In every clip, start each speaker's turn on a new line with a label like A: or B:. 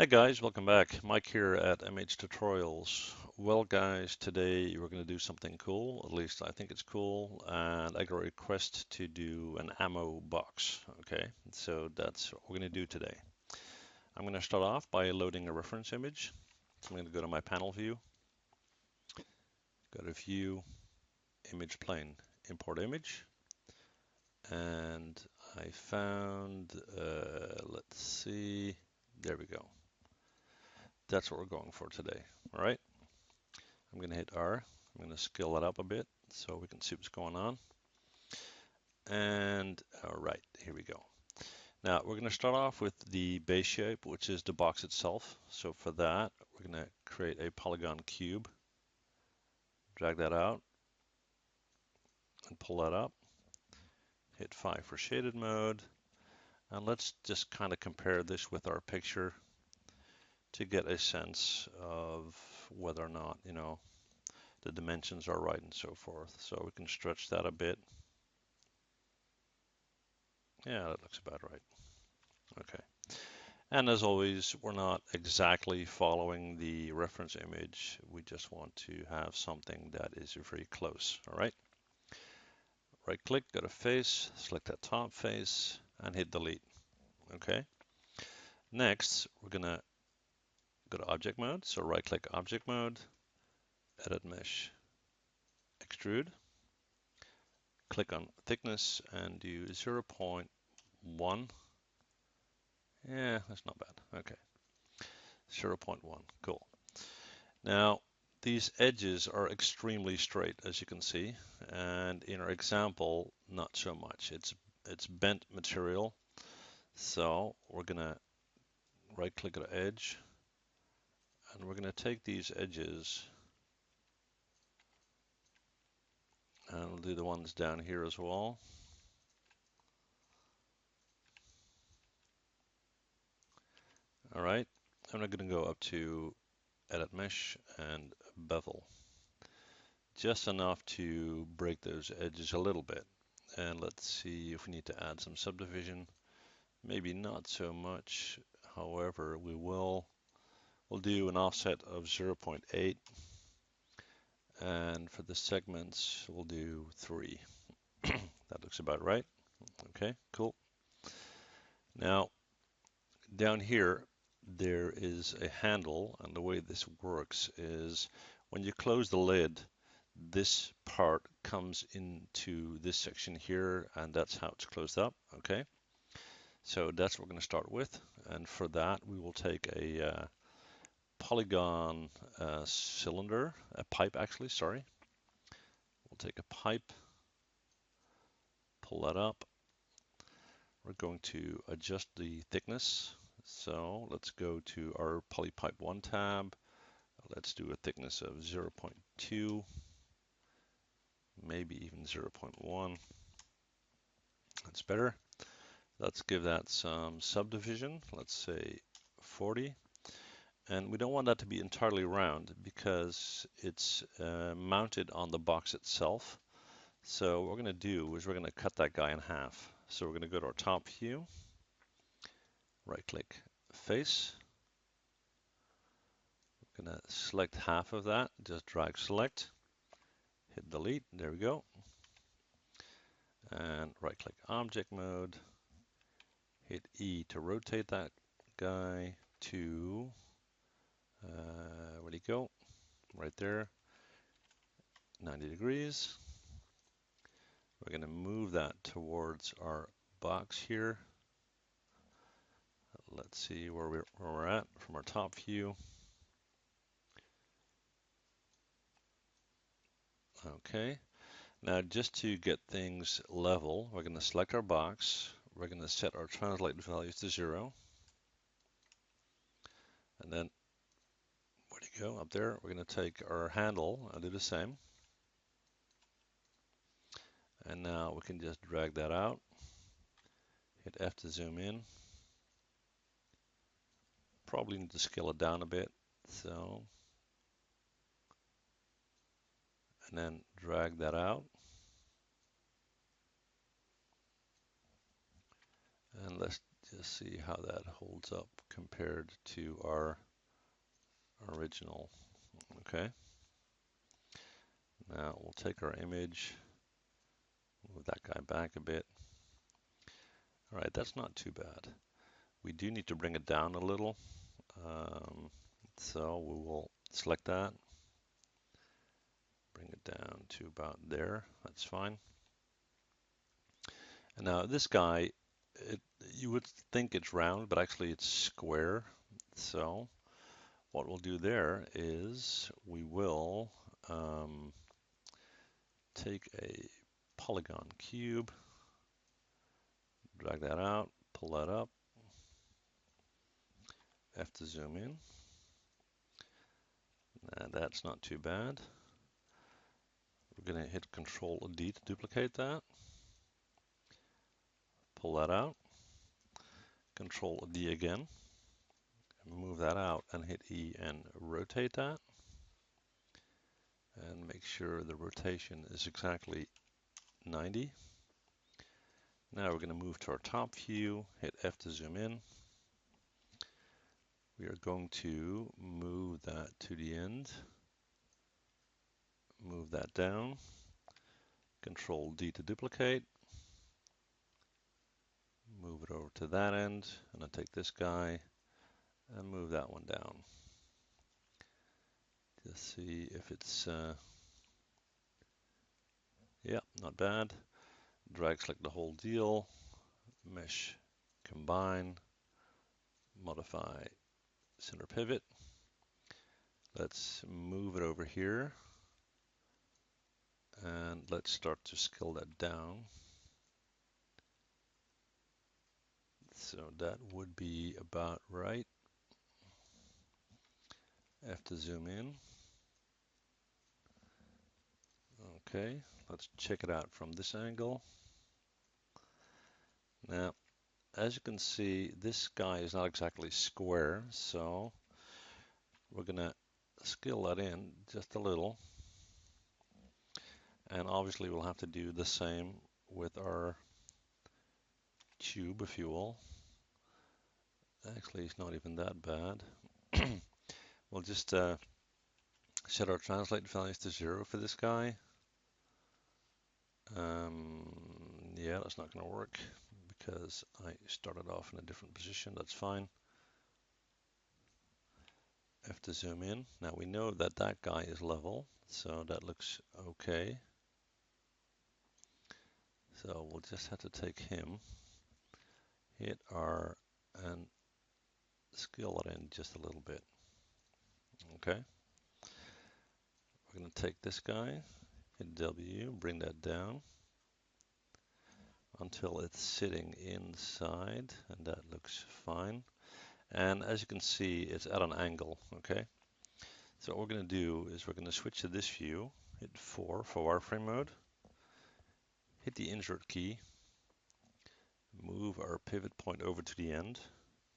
A: Hey guys, welcome back. Mike here at MH Tutorials. Well guys, today we're going to do something cool, at least I think it's cool, and I got a request to do an ammo box. Okay, so that's what we're going to do today. I'm going to start off by loading a reference image. So I'm going to go to my panel view, go to view, image plane, import image, and I found, let's see, there we go. That's what we're going for today, all right? I'm going to hit R. I'm going to scale that up a bit so we can see what's going on. And all right, here we go. Now we're going to start off with the base shape, which is the box itself. So for that, we're going to create a polygon cube, drag that out and pull that up. Hit 5 for shaded mode. And let's just kind of compare this with our picture to get a sense of whether or not, the dimensions are right and so forth. So we can stretch that a bit. Yeah, that looks about right. Okay. And as always, we're not exactly following the reference image. We just want to have something that is very close. All right. Right click, go to face, select that top face, and hit delete. Okay. Next, we're going to go to object mode. So right click object mode, edit mesh, extrude. Click on thickness and do 0.1. Yeah, that's not bad. Okay. 0.1. Cool. Now, these edges are extremely straight, as you can see, and in our example, not so much. It's bent material, so we're gonna right-click at edge, and we're gonna take these edges, and we'll do the ones down here as well. All right, and we're gonna go up to Edit Mesh and Bevel, just enough to break those edges a little bit. And let's see if we need to add some subdivision. Maybe not so much. However, we'll do an offset of 0.8, and for the segments, we'll do 3. That looks about right. Okay, cool. Now, down here, there is a handle, and the way this works is when you close the lid, this part comes into this section here, and that's how it's closed up. Okay, so that's what we're going to start with, and for that, we will take a polygon cylinder, a pipe actually, sorry. We'll take a pipe, pull that up. We're going to adjust the thickness. So let's go to our polypipe 1 tab. Let's do a thickness of 0.2, maybe even 0.1. That's better. Let's give that some subdivision. Let's say 40. And we don't want that to be entirely round because it's mounted on the box itself. So what we're going to do is we're going to cut that guy in half. So we're going to go to our top view, right click face. We're going to select half of that, just drag select, hit delete, there we go. And right click object mode, hit E to rotate that guy to, where'd he go? Right there, 90 degrees. We're going to move that towards our box here. Let's see where we're at from our top view. Okay, now just to get things level, we're going to select our box. We're going to set our translate values to 0. And then, where'd you go? Up there, we're going to take our handle and do the same. And now we can just drag that out. Hit F to zoom in. Probably need to scale it down a bit. So, and then drag that out. And let's just see how that holds up compared to our original. Okay. Now we'll take our image, move that guy back a bit. All right, that's not too bad. We do need to bring it down a little. So we will select that, bring it down to about there. That's fine. And now this guy, you would think it's round, but actually it's square. So what we'll do there is we will take a polygon cube, drag that out, pull that up, F to zoom in, and that's not too bad. We're going to hit Control D to duplicate that, pull that out, Control D again, move that out and hit E and rotate that, and make sure the rotation is exactly 90. Now we're going to move to our top view, hit F to zoom in. We are going to move that to the end, move that down, Control D to duplicate, move it over to that end, and I'll take this guy and move that one down. Just see if it's, yeah, not bad. Drag select the whole deal, mesh, combine, modify center pivot. Let's move it over here and let's start to scale that down. So that would be about right. F to zoom in. Okay, let's check it out from this angle. Now, as you can see, this guy is not exactly square, so we're gonna scale that in just a little. And obviously we'll have to do the same with our tube, if you will. Actually, it's not even that bad. We'll just set our translate values to 0 for this guy. Yeah, that's not going to work because I started off in a different position. That's fine. F to zoom in. Now we know that that guy is level, so that looks okay. So we'll just have to take him, hit R, and scale it in just a little bit. Okay. We're going to take this guy, hit W, bring that down until it's sitting inside, and that looks fine. And as you can see, it's at an angle, okay? So what we're going to do is we're going to switch to this view, hit 4 for wireframe mode, hit the insert key, move our pivot point over to the end,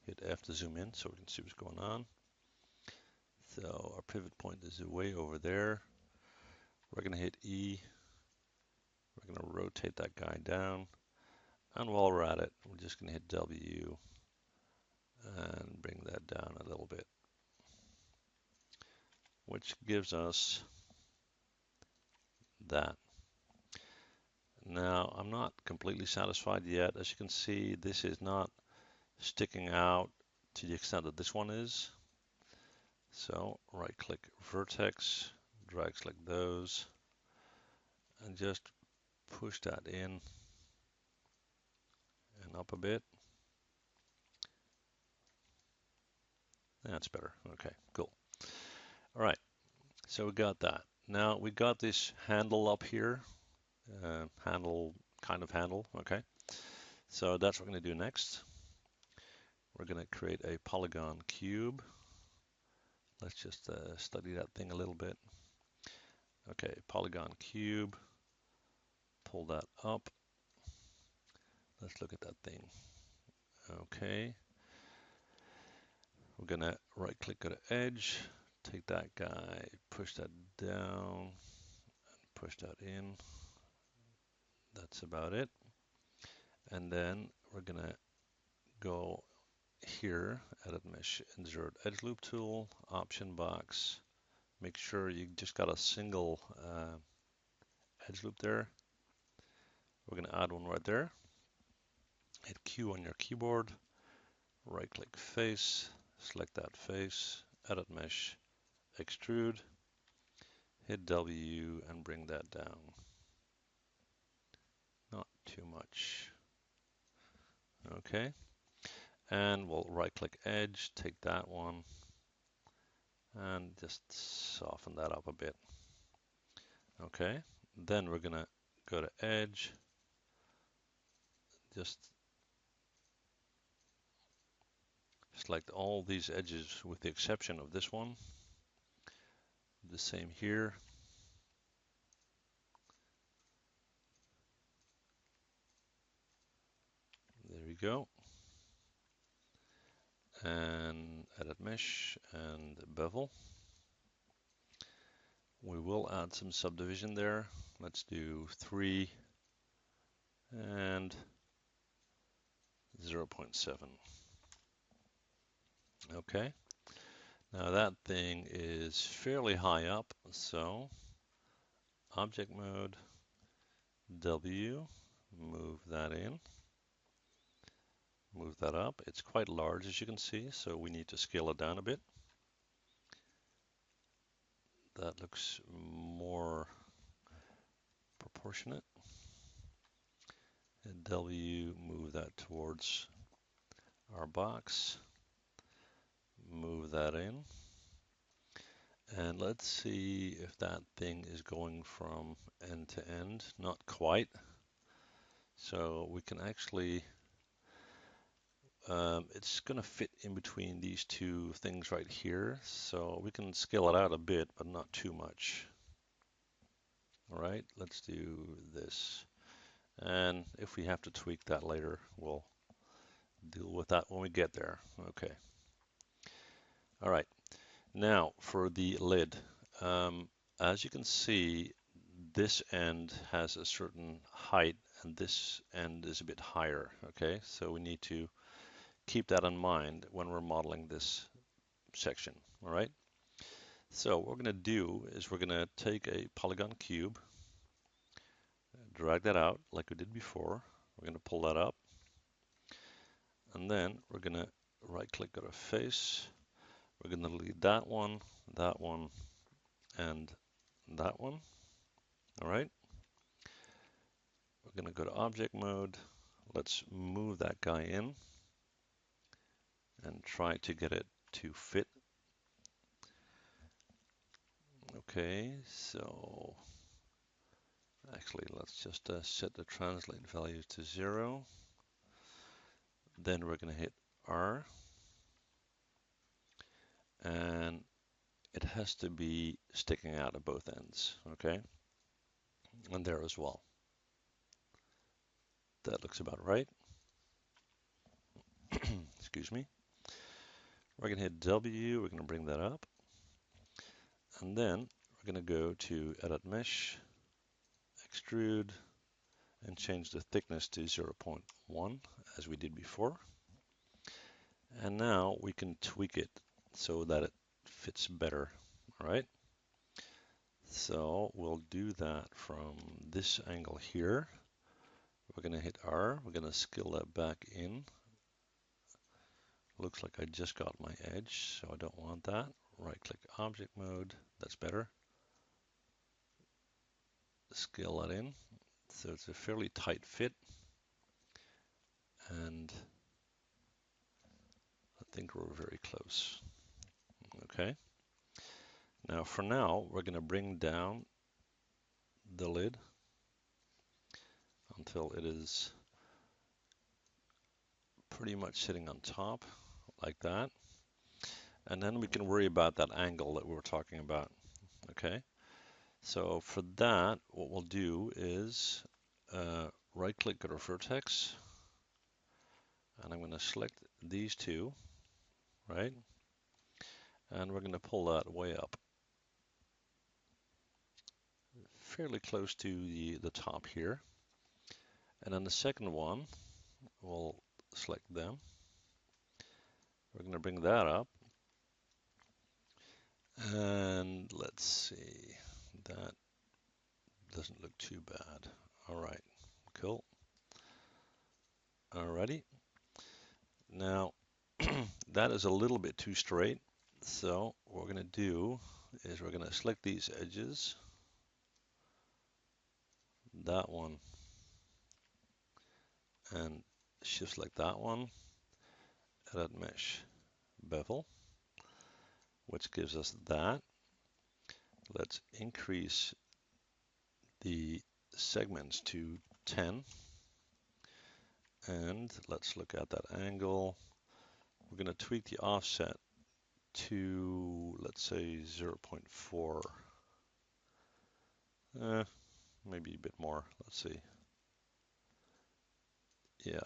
A: hit F to zoom in so we can see what's going on. So our pivot point is way over there. We're going to hit E, we're going to rotate that guy down, and while we're at it, we're just going to hit W and bring that down a little bit, which gives us that. Now, I'm not completely satisfied yet. As you can see, this is not sticking out to the extent that this one is. So right click vertex, drag select those, and just push that in and up a bit. That's better. Okay, cool. All right, so we got that. Now we got this handle up here, kind of handle, okay? So that's what we're going to do next. We're going to create a polygon cube. Let's just study that thing a little bit. Okay, polygon cube, pull that up. Let's look at that thing. Okay. We're gonna right click, go to edge, take that guy, push that down, and push that in. That's about it. And then we're gonna go here, edit mesh, insert edge loop tool, option box. Make sure you just got a single edge loop there. We're going to add one right there. Hit Q on your keyboard, right click face, select that face, edit mesh, extrude, hit W and bring that down. Not too much. Okay. And we'll right click edge, take that one and just soften that up a bit. Okay. Then we're going to go to edge, just select all these edges with the exception of this one. The same here. There we go. And edit mesh and bevel. We will add some subdivision there. Let's do 3 and 0.7. Okay. Now that thing is fairly high up, so object mode, W, move that in, move that up. It's quite large as you can see, so we need to scale it down a bit. That looks more proportionate. And W, move that towards our box, move that in. And let's see if that thing is going from end to end. Not quite. So we can actually, it's going to fit in between these two things right here. So we can scale it out a bit, but not too much. All right, let's do this. And if we have to tweak that later, we'll deal with that when we get there. Okay. All right. Now for the lid. As you can see, this end has a certain height and this end is a bit higher, okay? So we need to keep that in mind when we're modeling this section, all right? So what we're gonna do is we're gonna take a polygon cube, drag that out like we did before. We're gonna pull that up, and then we're gonna right click, go to face. We're gonna delete that one, and that one, all right? We're gonna go to object mode. Let's move that guy in and try to get it to fit. Okay, so actually let's just set the translate value to 0. Then we're going to hit R, and it has to be sticking out of both ends, okay? And there as well. That looks about right. Excuse me. We're going to hit W, we're going to bring that up. And then we're going to go to Edit Mesh, Extrude, and change the thickness to 0.1 as we did before. And now we can tweak it so that it fits better, all right? So we'll do that from this angle here. We're going to hit R, we're going to scale that back in. Looks like I just got my edge, so I don't want that. Right click object mode, that's better. Scale that in. So it's a fairly tight fit. And I think we're very close. Okay. Now for now, we're going to bring down the lid until it is pretty much sitting on top like that. And then we can worry about that angle that we were talking about. Okay. So for that, what we'll do is right click, go to vertex, and I'm going to select these two, right? And we're going to pull that way up, fairly close to the top here. And then the second one, we'll select them, We're going to bring that up. And let's see, that doesn't look too bad. All right, cool. Alrighty. Now, that is a little bit too straight. So what we're going to do is we're going to select these edges, that one, and shift select that one, edit mesh bevel, which gives us that. Let's increase the segments to 10, and let's look at that angle. We're going to tweak the offset to, let's say, 0.4. Maybe a bit more. Let's see. Yeah,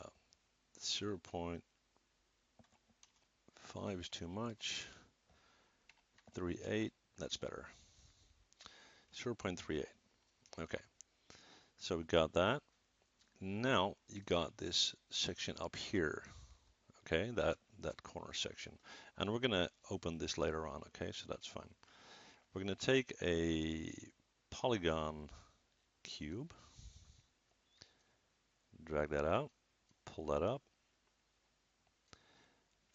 A: 0.5 is too much. 3.8, that's better. 0.38. Okay, so we got that. Now you got this section up here. Okay, that corner section, and we're gonna open this later on. Okay, so that's fine. We're gonna take a polygon cube, drag that out, pull that up,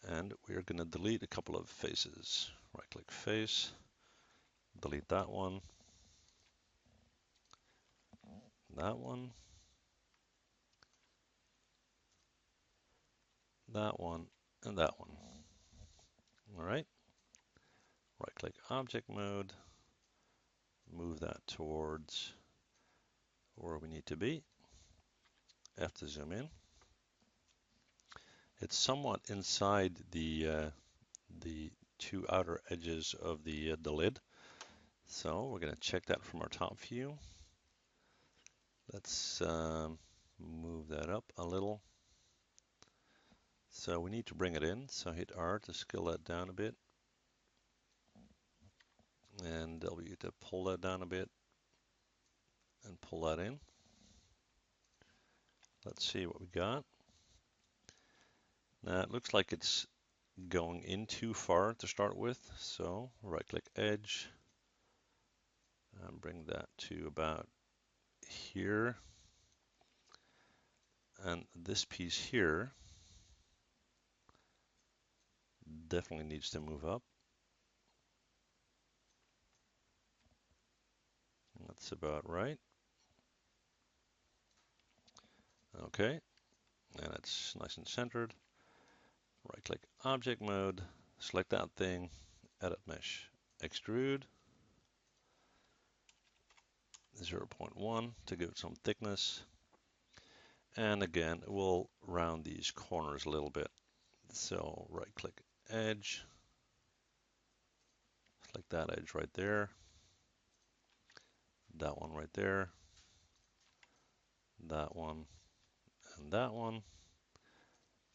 A: and we're going to delete a couple of faces. Right click face, delete that one, that one, that one, and that one. All right, right click object mode, move that towards where we need to be, F to zoom in. It's somewhat inside the two outer edges of the lid. So we're going to check that from our top view. Let's move that up a little. So we need to bring it in. So hit R to scale that down a bit. And W to pull that down a bit and pull that in. Let's see what we got. Now it looks like it's going in too far to start with. So right click edge and bring that to about here. And this piece here definitely needs to move up. That's about right. Okay, and it's nice and centered. Right click object mode, select that thing, edit mesh, extrude 0.1 to give it some thickness. And again, we'll round these corners a little bit. So right click edge, select that edge right there, that one right there, that one, and that one,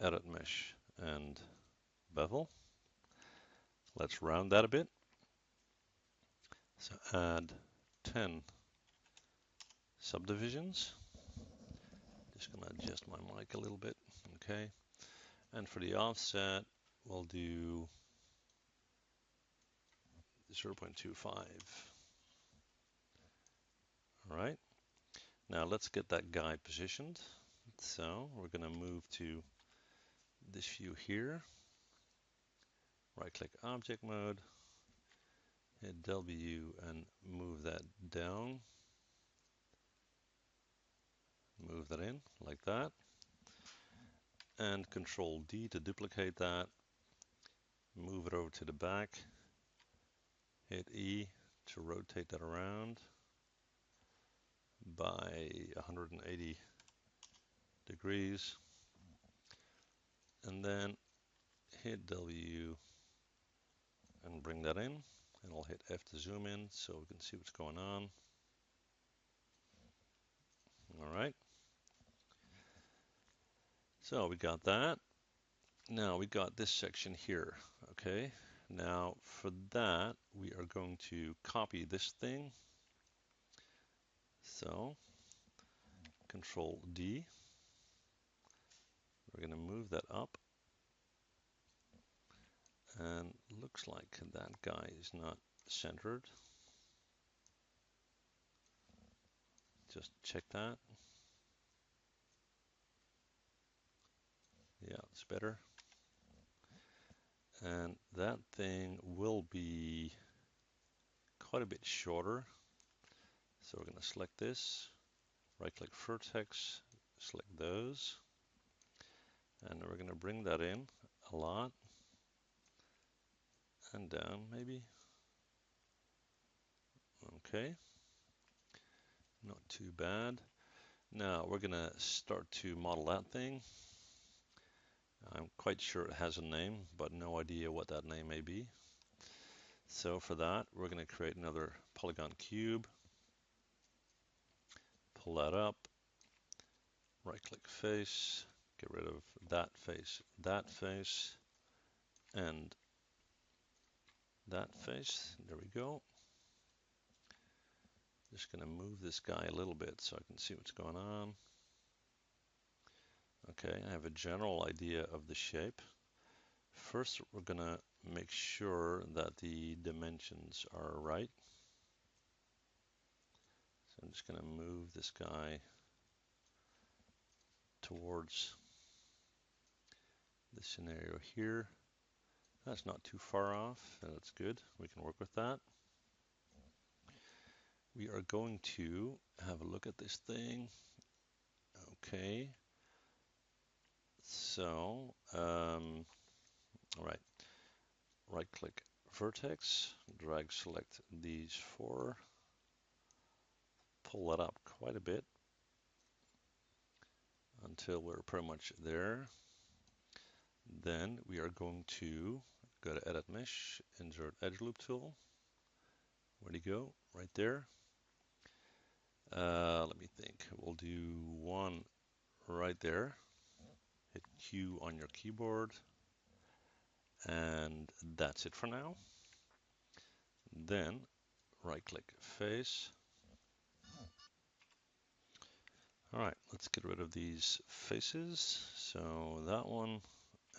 A: edit mesh and bevel. Let's round that a bit. So add 10 subdivisions. Just gonna adjust my mic a little bit, okay. And for the offset, we'll do 0.25. All right. Now let's get that guy positioned. So we're going to move to this view here. Right click object mode, hit W and move that down. Move that in like that. And Control D to duplicate that. Move it over to the back. Hit E to rotate that around by 180 degrees. And then hit W and bring that in. And I'll hit F to zoom in so we can see what's going on. All right. So we got that. Now we got this section here. Okay. Now for that, we are going to copy this thing. So Control D. We're going to move that up. And looks like that guy is not centered. Just check that. Yeah, it's better. And that thing will be quite a bit shorter. So we're going to select this, right click vertex, select those, and we're going to bring that in a lot and down maybe. Okay, not too bad. Now we're going to start to model that thing. I'm quite sure it has a name, but no idea what that name may be. So for that, we're going to create another polygon cube, pull that up, right click face, get rid of that face, and that face. There we go. Just going to move this guy a little bit so I can see what's going on. Okay, I have a general idea of the shape. First, we're going to make sure that the dimensions are right. So I'm just going to move this guy towards the scenario here. That's not too far off, and that's good. We can work with that. We are going to have a look at this thing. Okay. So, all right. Right click vertex, drag select these four, pull that up quite a bit until we're pretty much there. Then we are going to go to edit mesh, insert edge loop tool. Where'd he go? Right there. Let me think. We'll do one right there. Hit Q on your keyboard. And that's it for now. Then right click face. All right, let's get rid of these faces. So that one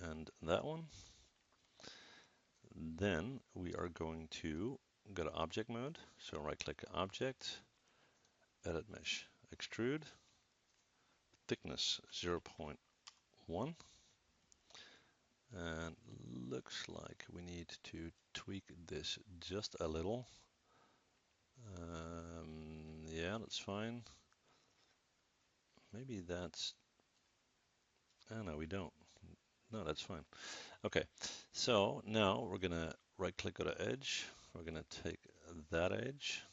A: and that one. Then we are going to go to object mode. So right click object, edit mesh, extrude, thickness 0.1. And looks like we need to tweak this just a little. Yeah, that's fine. Maybe that's, oh no, we don't. No, that's fine. Okay, so now we're gonna right click, go to edge. We're gonna take that edge,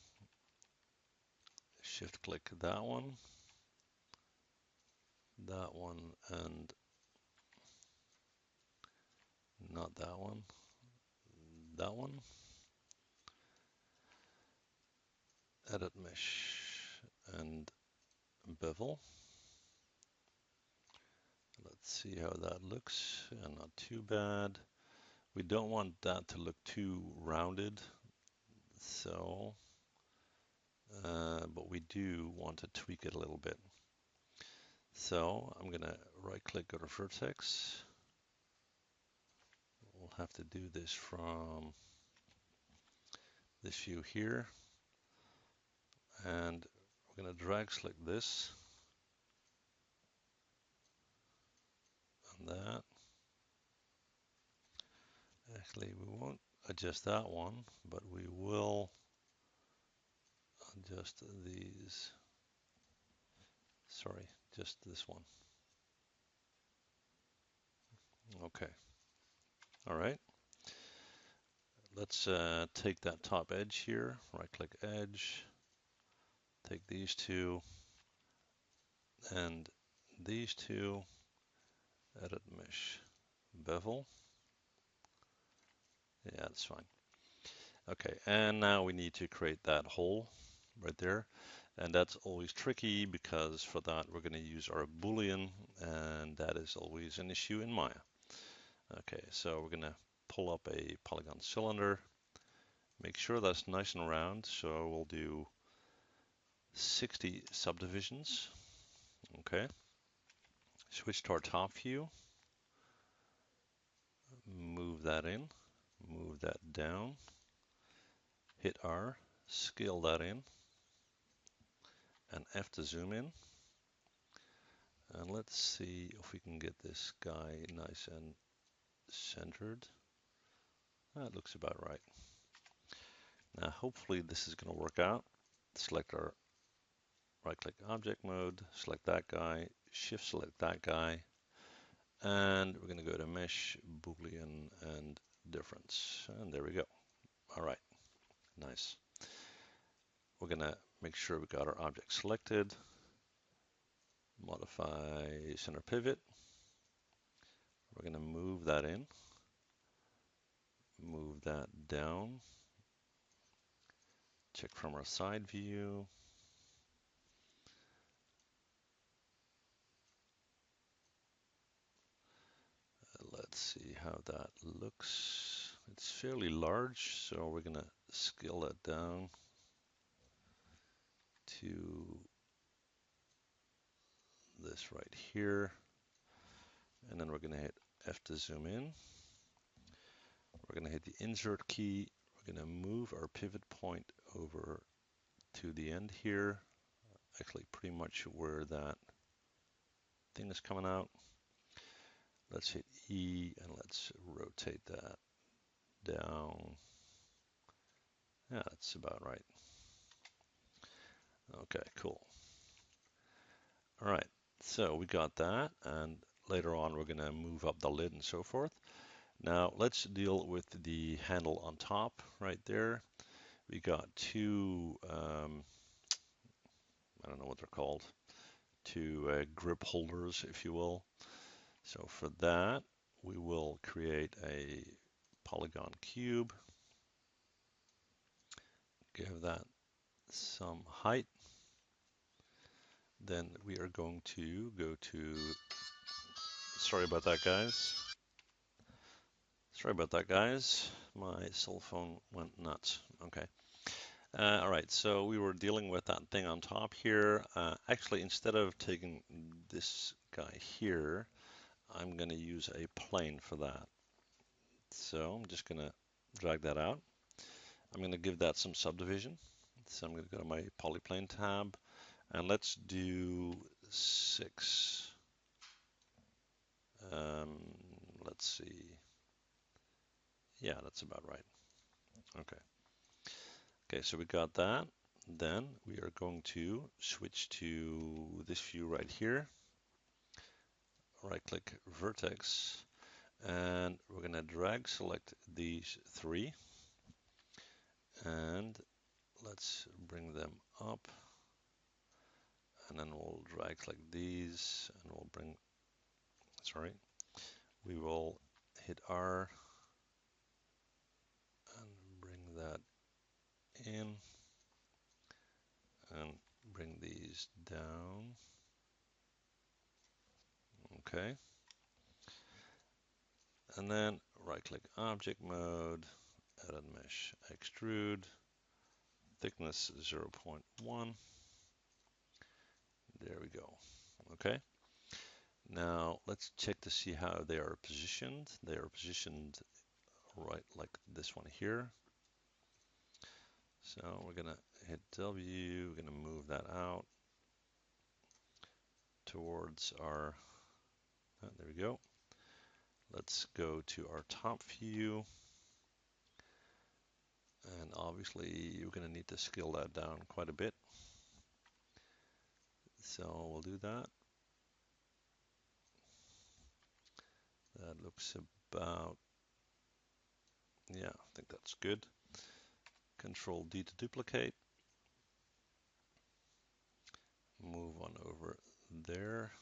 A: shift click that one, and not that one, that one. Edit mesh and bevel. Let's see how that looks. Yeah, not too bad. We don't want that to look too rounded, so, but we do want to tweak it a little bit. So I'm gonna right click, go to vertex. We'll have to do this from this view here, and we're gonna drag select this and that. Actually, we won't adjust that one, but we will adjust these. Sorry, just this one. Okay. All right. Let's take that top edge here, right click edge, take these two and these two, edit mesh, bevel. Yeah, that's fine. Okay, and now we need to create that hole right there. And that's always tricky because for that we're going to use our Boolean, and that is always an issue in Maya. Okay, so we're going to pull up a polygon cylinder, make sure that's nice and round. So we'll do 60 subdivisions. Okay, switch to our top view, move that in. move that down, hit R, scale that in, and F to zoom in. And let's see if we can get this guy nice and centered. That looks about right. Now, hopefully this is going to work out. Select our right-click object mode, select that guy, shift select that guy, and we're going to go to mesh, Boolean, and difference. And there we go. All right, nice. We're going to make sure we got our object selected, modify center pivot. We're going to move that in, move that down, check from our side view. Let's see how that looks. It's fairly large, so we're going to scale that down to this right here. And then we're going to hit F to zoom in. We're going to hit the insert key. We're going to move our pivot point over to the end here. Actually, pretty much where that thing is coming out. Let's hit E and let's rotate that down. Yeah, that's about right. Okay, cool. All right, so we got that, and later on we're going to move up the lid and so forth. Now let's deal with the handle on top right there. We got two, I don't know what they're called, two grip holders, if you will. So for that, we will create a polygon cube, give that some height. Then we are going to go to, sorry about that, guys. Sorry about that, guys. My cell phone went nuts. Okay. All right, so we were dealing with that thing on top here. Actually, instead of taking this guy here, I'm going to use a plane for that. So I'm just going to drag that out. I'm going to give that some subdivision. So I'm going to go to my polyplane tab, and let's do 6. Let's see. Yeah, that's about right. Okay. Okay, so we got that. Then we are going to switch to this view right here. Right click vertex, and we're going to drag select these 3, and let's bring them up, and then we'll drag click these, and we'll bring, sorry, we will hit R and bring that in and bring these down. Okay. And then right click object mode, edit mesh, extrude, thickness 0.1. There we go. Okay. Now let's check to see how they are positioned. They are positioned right like this one here. So we're gonna hit W, we're gonna move that out towards our, there we go. Let's go to our top view. And obviously you're gonna need to scale that down quite a bit. So we'll do that. That looks about, yeah, I think that's good. Control D to duplicate. Move on over there.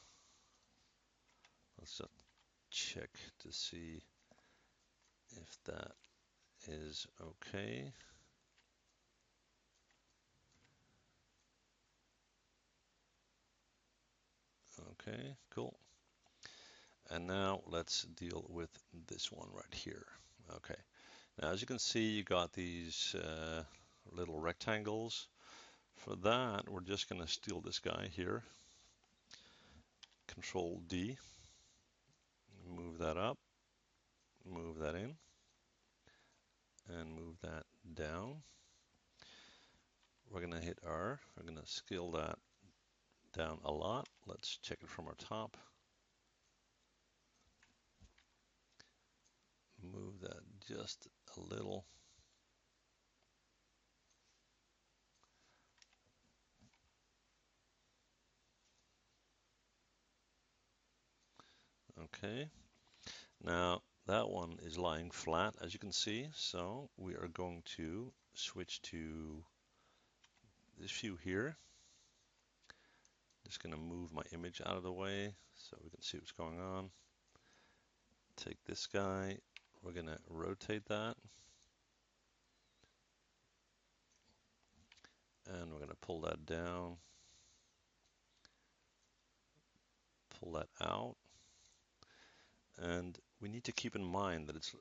A: Let's just check to see if that is okay. Okay, cool. And now let's deal with this one right here. Okay. Now, as you can see, you got these little rectangles. For that, we're just going to steal this guy here. Control D, move that up, move that in, and move that down. We're going to hit R. We're going to scale that down a lot. Let's check it from our top. Move that just a little. Okay. Now that one is lying flat, as you can see. So we are going to switch to this view here. Just going to move my image out of the way so we can see what's going on. Take this guy. We're going to rotate that. And we're going to pull that down. Pull that out. And we need to keep in mind that it's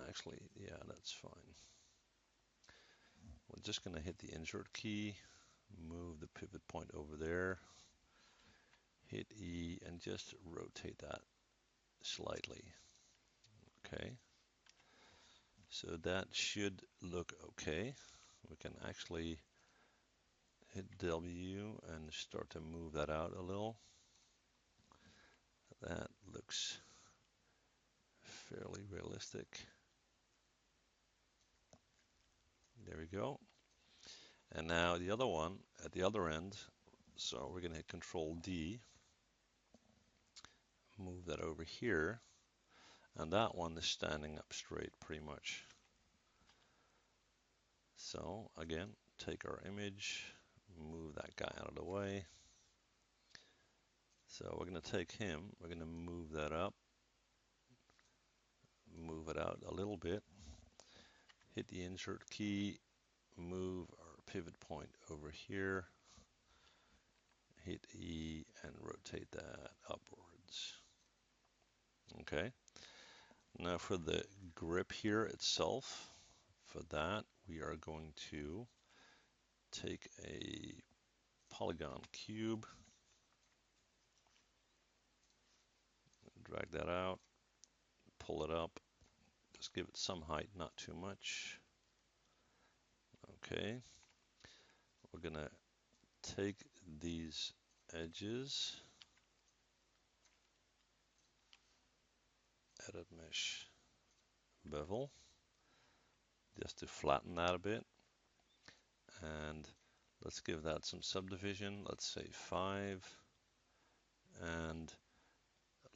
A: actually, yeah, that's fine. We're just going to hit the insert key, move the pivot point over there, hit E, and just rotate that slightly. Okay. So that should look okay. We can actually hit W and start to move that out a little. That looks fairly realistic. There we go. And now the other one at the other end. So we're going to hit Control D, move that over here. And that one is standing up straight pretty much. So again, take our image, move that guy out of the way. So we're going to take him, we're going to move that up, move it out a little bit, hit the insert key, move our pivot point over here, hit E and rotate that upwards. Okay. Now for the grip here itself, for that we are going to take a polygon cube, drag that out, pull it up, just give it some height, not too much. Okay, we're gonna take these edges, edit mesh bevel, just to flatten that a bit, and let's give that some subdivision. Let's say 5, and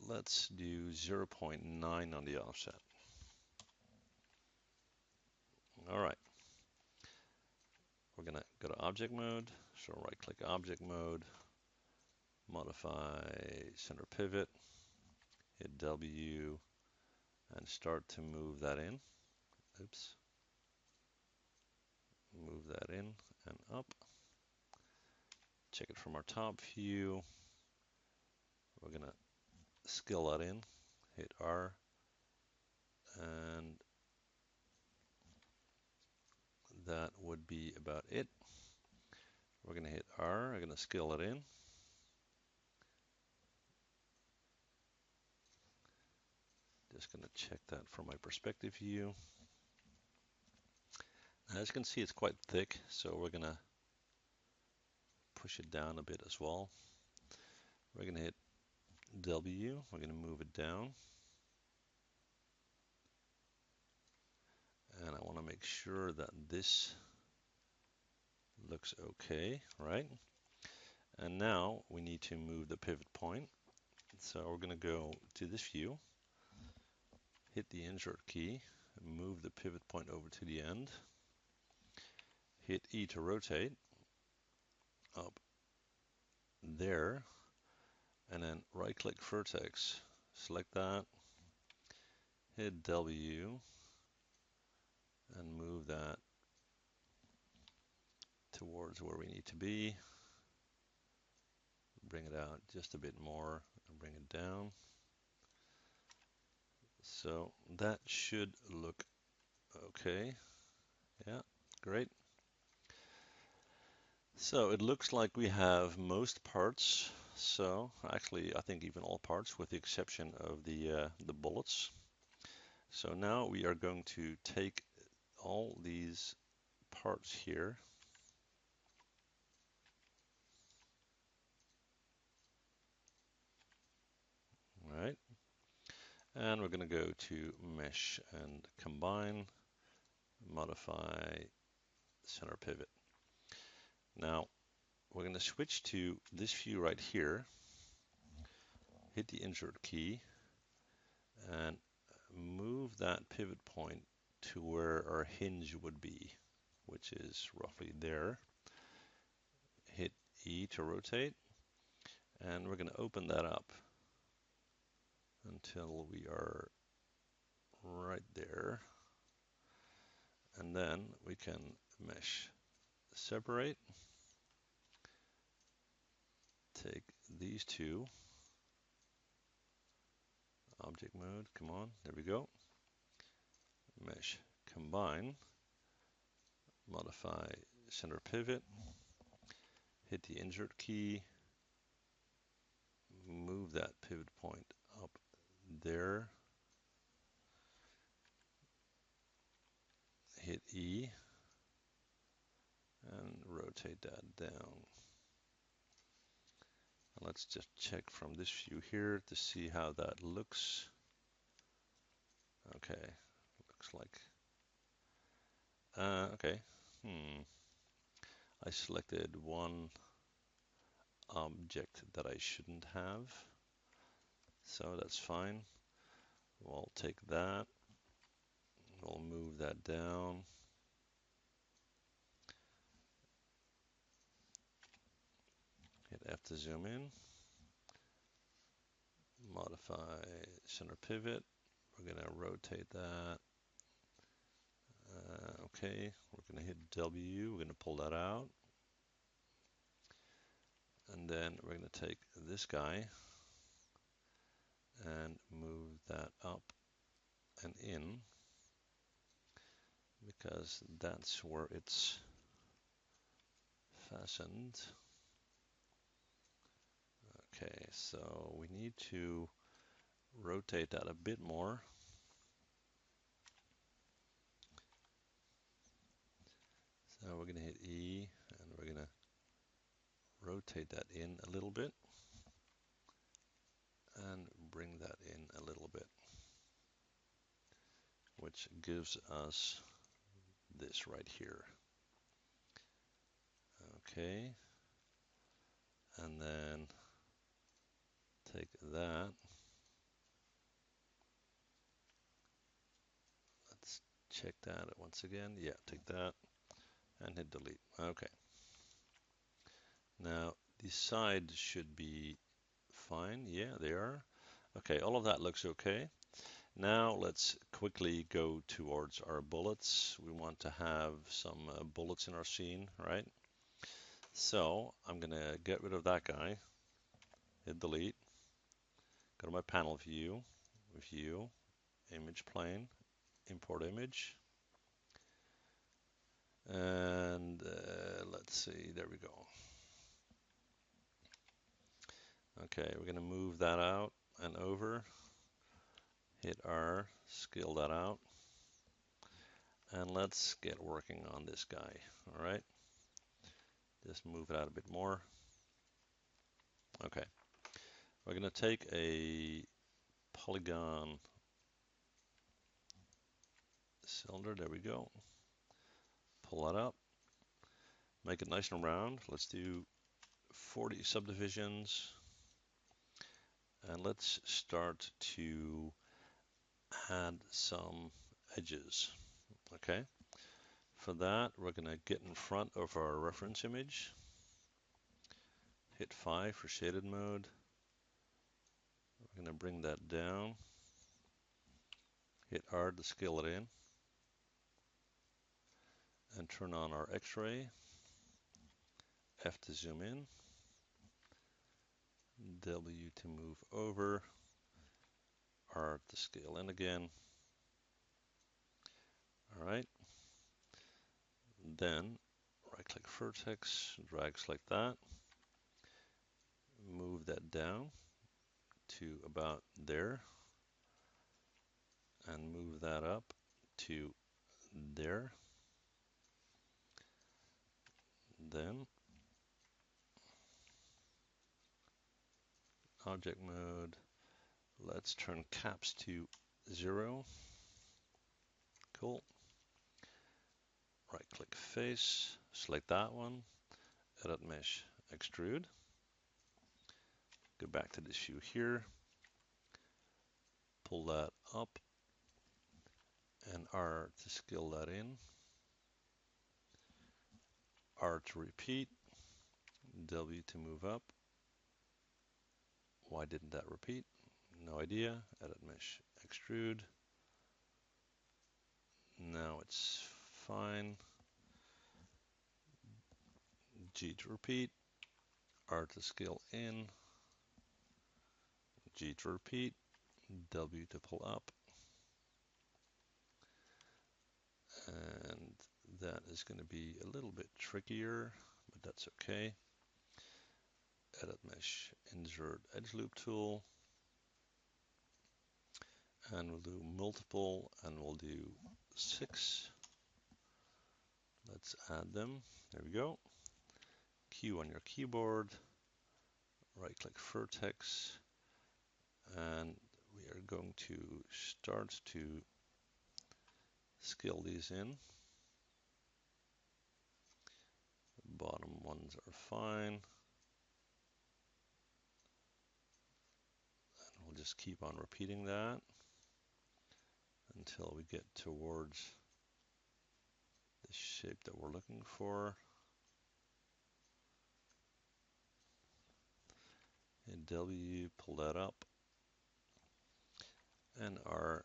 A: let's do 0.9 on the offset. All right. We're going to go to object mode. So right click object mode, modify center pivot, hit W, and start to move that in. Oops. Move that in and up. Check it from our top view. We're going to scale that in, hit R, and that would be about it. We're going to hit R, I'm going to scale it in. Just going to check that from my perspective view. As you can see, it's quite thick, so we're going to push it down a bit as well. We're going to hit W, we're going to move it down. And I want to make sure that this looks okay, right? And now we need to move the pivot point. So we're going to go to this view, hit the insert key, move the pivot point over to the end, hit E to rotate up there, and then right click vertex, select that, hit W, and move that towards where we need to be. Bring it out just a bit more and bring it down. So that should look okay. Yeah, great. So it looks like we have most parts. So actually, I think even all parts, with the exception of the bullets. So now we are going to take all these parts here, right? And we're going to go to mesh and combine, modify center pivot. Now we're going to switch to this view right here, hit the insert key, and move that pivot point to where our hinge would be, which is roughly there. Hit E to rotate, and we're going to open that up until we are right there. And then we can mesh separate, take these two, object mode, come on, there we go. Mesh combine, modify center pivot, hit the insert key, move that pivot point up there, hit E, and rotate that down. And let's just check from this view here to see how that looks. Okay, looks like, okay, I selected one object that I shouldn't have, so that's fine. We'll take that, we'll move that down, hit F to zoom in, modify center pivot, we're going to rotate that, okay, we're going to hit W, we're going to pull that out, and then we're going to take this guy and move that up and in, because that's where it's fastened. Okay, so we need to rotate that a bit more. So we're going to hit E and we're going to rotate that in a little bit and bring that in a little bit, which gives us this right here. Okay, and then take that. Let's check that once again. Yeah, take that and hit delete. Okay. Now the sides should be fine. Yeah, they are. Okay, all of that looks okay. Now let's quickly go towards our bullets. We want to have some bullets in our scene, right? So I'm going to get rid of that guy, hit delete, go to my panel view, view, image plane, import image, and let's see, there we go. Okay, we're going to move that out and over, hit R, scale that out, and let's get working on this guy, all right? Just move it out a bit more. Okay, we're going to take a polygon cylinder, there we go. Pull that up, make it nice and round. Let's do 40 subdivisions, and let's start to add some edges. Okay, for that we're going to get in front of our reference image, hit 5 for shaded mode. We're going to bring that down, hit R to scale it in, and turn on our X-ray, F to zoom in, W to move over, R to scale in again. All right, then right click vertex, drag select that, move that down to about there, and move that up to there. Then object mode, let's turn caps to 0. Cool. Right click face, select that one, edit mesh, extrude. Go back to this view here, pull that up, and R to scale that in, R to repeat, W to move up. Why didn't that repeat? No idea. Edit mesh, extrude. Now it's fine. G to repeat, R to scale in, G to repeat, W to pull up. And that is going to be a little bit trickier, but that's okay. Edit mesh, insert edge loop tool. And we'll do multiple, and we'll do 6. Let's add them. There we go. Q on your keyboard, right click vertex, and we are going to start to scale these in. The bottom ones are fine. And we'll just keep on repeating that until we get towards the shape that we're looking for. And W, pull that up, and R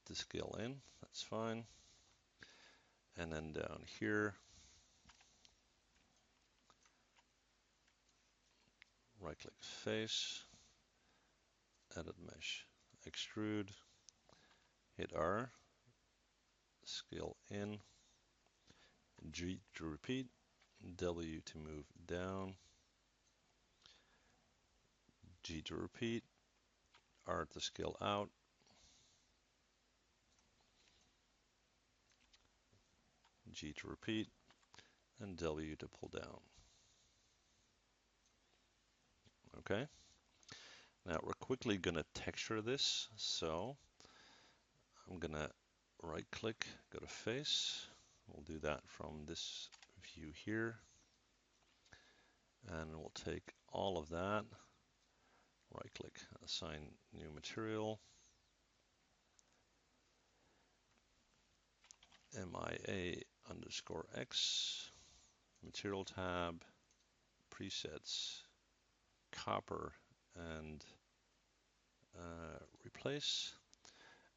A: to scale in, that's fine. And then down here, right click face, edit mesh, extrude, hit R, scale in, G to repeat, W to move down, G to repeat, R to scale out, G to repeat, and W to pull down. Okay. Now we're quickly going to texture this, so I'm going to right click, go to face. We'll do that from this view here. And we'll take all of that, right click, assign new material, MIA_X, material tab, presets, copper, and replace.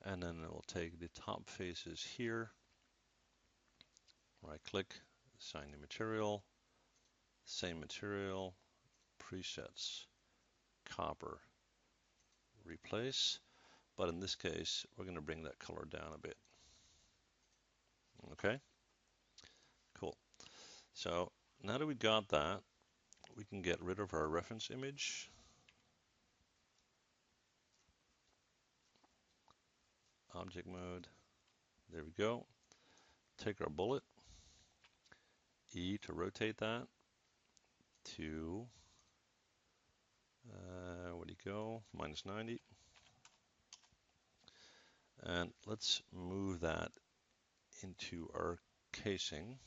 A: And then we'll take the top faces here, right click, assign new material, same material, presets, copper, replace. But in this case, we're going to bring that color down a bit. Okay, cool. So now that we got that, we can get rid of our reference image. Object mode. There we go. Take our bullet, E to rotate that to, where do you go? -90. And let's move that into our casing.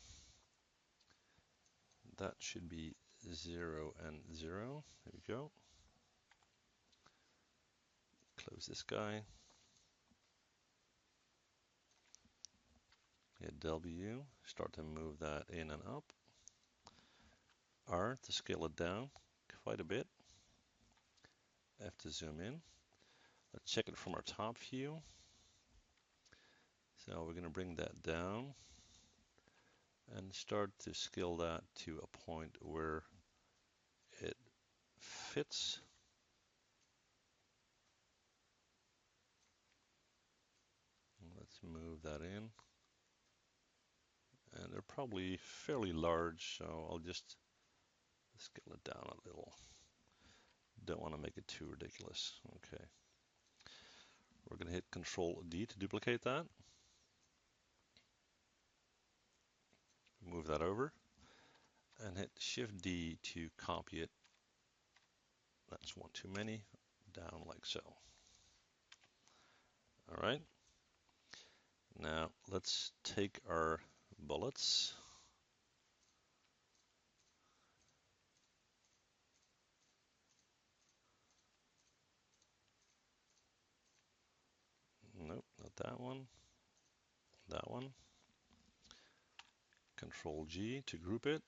A: That should be 0 and 0. There we go. Close this guy. Hit W, start to move that in and up. R to scale it down quite a bit. F to zoom in. Let's check it from our top view. So we're going to bring that down and start to scale that to a point where it fits. Let's move that in. And they're probably fairly large, so I'll just scale it down a little. Don't want to make it too ridiculous. Okay. We're going to hit Control D to duplicate that. Move that over and hit Shift D to copy it. That's one too many. Down like so. All right. Now let's take our bullets. Nope, not that one. That one. Control G to group it.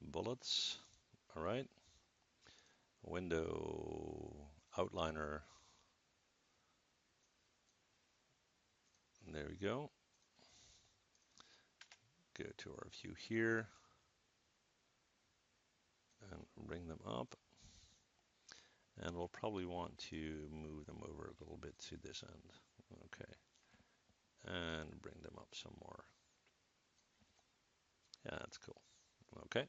A: Bullets. All right. Window, outliner. There we go. Go to our view here and bring them up. And we'll probably want to move them over a little bit to this end. Okay. And bring them up some more. Yeah, that's cool. Okay.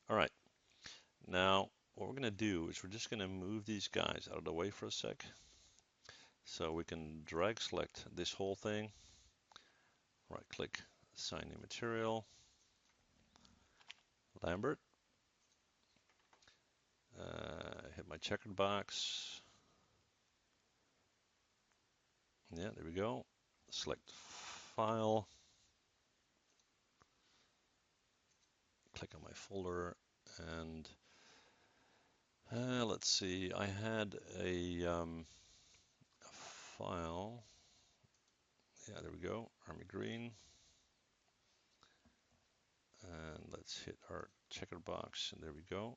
A: All right. Now, what we're going to do is we're just going to move these guys out of the way for a sec. So we can drag select this whole thing. Right click, assign new material. Lambert. Hit my checkered box. Yeah, there we go. Select file. Click on my folder and let's see. I had a file. Yeah, there we go. Army green. And let's hit our checkered box. And there we go.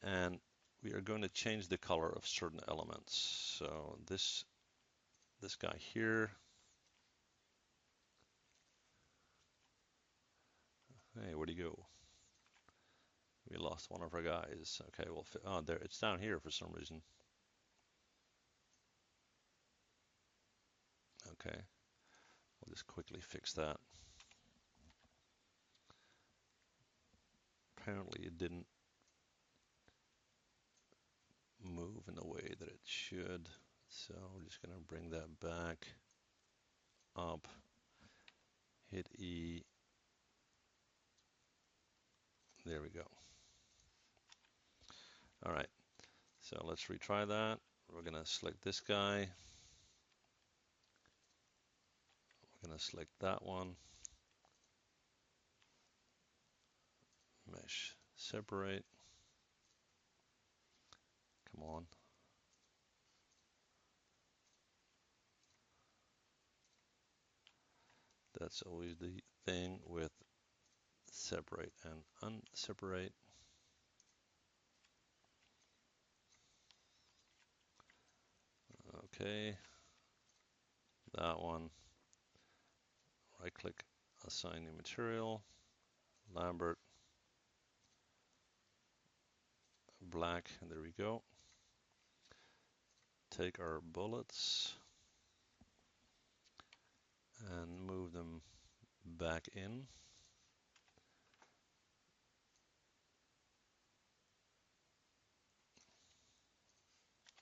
A: And we are going to change the color of certain elements. So this guy here. Hey, where'd he go? We lost one of our guys. Okay, well, oh, there, it's down here for some reason. Okay, we'll just quickly fix that. Apparently it didn't move in the way that it should. So we're just going to bring that back up, hit E. There we go. All right, so let's retry that. We're going to select this guy. We're going to select that one. Mesh separate. Come on. That's always the thing with separate and unseparate. Okay, that one. Right click, assign new material, Lambert, black, and there we go. Take our bullets and move them back in.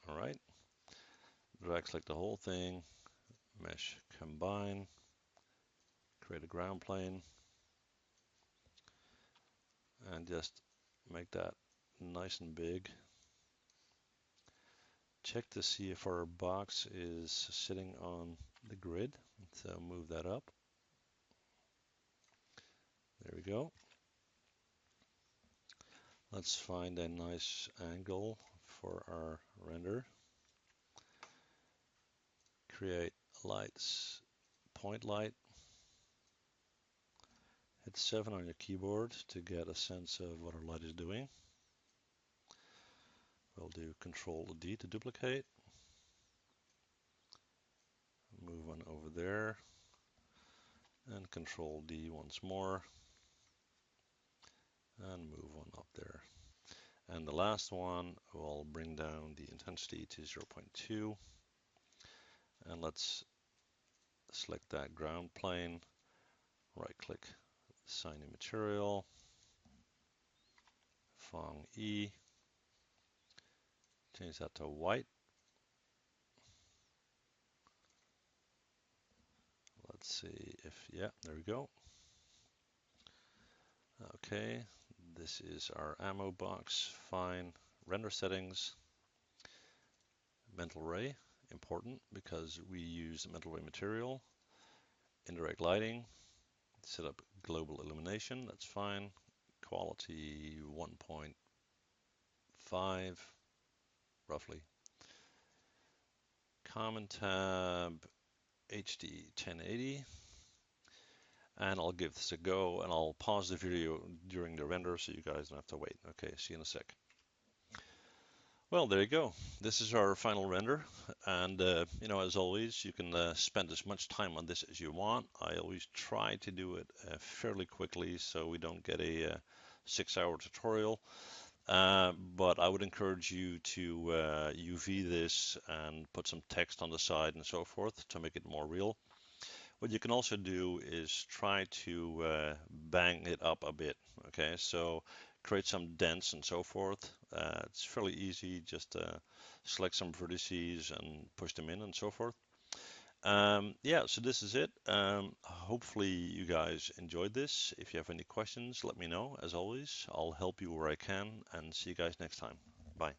A: All right, drag select the whole thing, mesh combine, create a ground plane, and just make that nice and big. Check to see if our box is sitting on the grid. So move that up. There we go. Let's find a nice angle for our render. Create lights, point light. Hit 7 on your keyboard to get a sense of what our light is doing. We'll do Control D to duplicate. Move one over there. And Control D once more. And move one up there. And the last one, we'll bring down the intensity to 0.2. And let's select that ground plane. Right click, assign new material. Fong E. Change that to white. Let's see if, yeah, there we go. Okay, this is our ammo box, fine. Render settings, mental ray, important because we use mental ray material. Indirect lighting, set up global illumination, that's fine. Quality 1.5, roughly. Common tab, HD 1080. And I'll give this a go and I'll pause the video during the render so you guys don't have to wait. Okay, see you in a sec. Well, there you go. This is our final render. And, as always, you can spend as much time on this as you want. I always try to do it fairly quickly so we don't get a 6-hour tutorial. But I would encourage you to UV this and put some text on the side and so forth to make it more real. What you can also do is try to bang it up a bit. Okay, so create some dents and so forth. It's fairly easy. Just select some vertices and push them in and so forth. Yeah, so this is it. Hopefully you guys enjoyed this. If you have any questions, let me know. As always, I'll help you where I can, and see you guys next time. Bye.